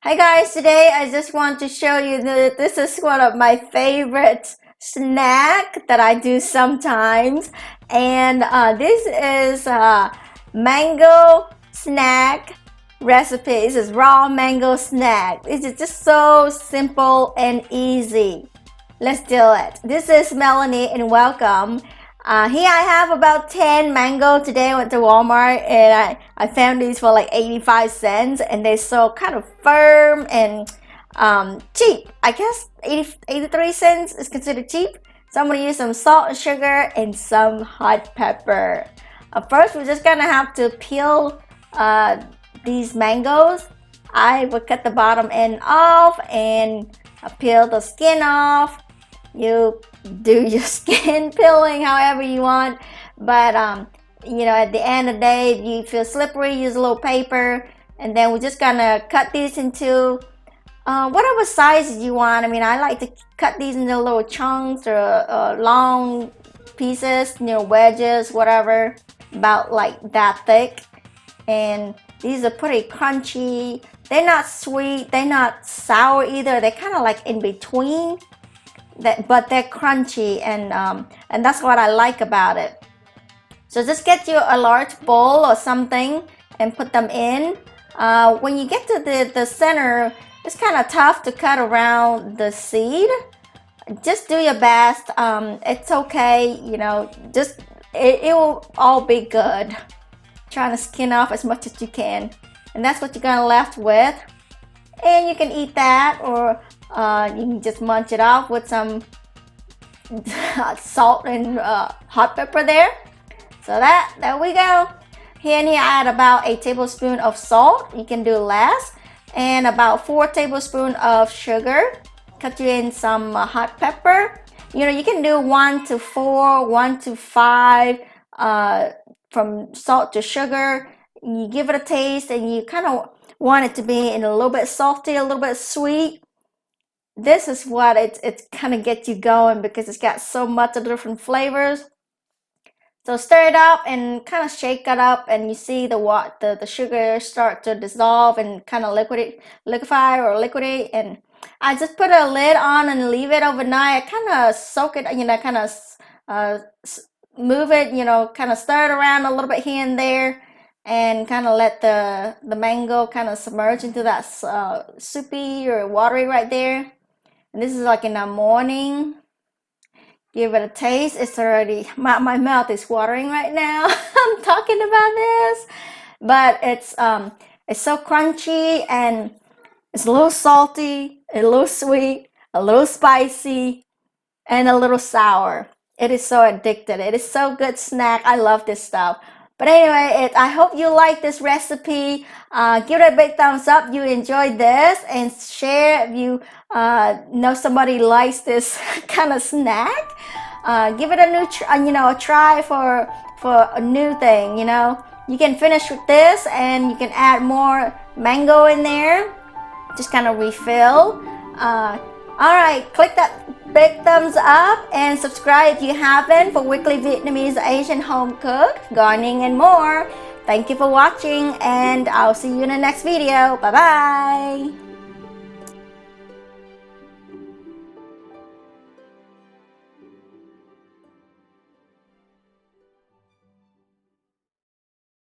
Hi guys, today I just want to show you that this is one of my favorite snack that I do sometimes, and this is mango snack recipe. This is raw mango snack. This is just so simple and easy. Let's do it. This is Melanie and welcome. Here I have about 10 mango. Today I went to Walmart and I found these for like 85 cents and they're so kind of firm and cheap. I guess 83 cents is considered cheap. So I'm going to use some salt and sugar and some hot pepper. First we're just going to have to peel these mangoes. I will cut the bottom end off and peel the skin off. You do your skin peeling however you want, but you know, at the end of the day, if you feel slippery, use a little paper, and then we're just gonna cut these into whatever sizes you want. I mean, I like to cut these into little chunks or long pieces, you know, wedges, whatever, about like that thick. And these are pretty crunchy. They're not sweet, they're not sour either. They're kind of like in between. But they're crunchy, and that's what I like about it. So just get you a large bowl or something and put them in. When you get to the center, it's kind of tough to cut around the seed. Just do your best. It's okay, you know, just it will all be good. Trying to skin off as much as you can, and that's what you're gonna left with. And you can eat that, or you can just munch it off with some salt and hot pepper there. So there we go. Here I add about a tablespoon of salt. You can do less, and about 4 tablespoons of sugar. Cut you in some hot pepper. You know, you can do 1 to 4, 1 to 5 from salt to sugar. You give it a taste, and you kind of want it to be in a little bit salty, a little bit sweet. This is what it's kind of gets you going because it's got so much of different flavors. So stir it up and kind of shake it up, and you see the sugar start to dissolve and kind of liquefy or liquidate. And I just put a lid on and leave it overnight. I kind of soak it, you know, kind of move it, you know, kind of stir it around a little bit here and there, and kind of let the mango kind of submerge into that soupy or watery right there. And this is like in the morning. Give it a taste. It's already, my mouth is watering right now. I'm talking about this, but it's so crunchy, and it's a little salty, a little sweet, a little spicy, and a little sour. It is so addictive. It is so good snack. I love this stuff. But anyway, I hope you like this recipe. Give it a big thumbs up if you enjoyed this, and share if you know somebody likes this kind of snack. Give it a try for a new thing. You know, you can finish with this, and you can add more mango in there. Just kind of refill. All right, click that big thumbs up and subscribe if you haven't for weekly Vietnamese, Asian home cook, gardening, and more. Thank you for watching, and I'll see you in the next video. Bye bye.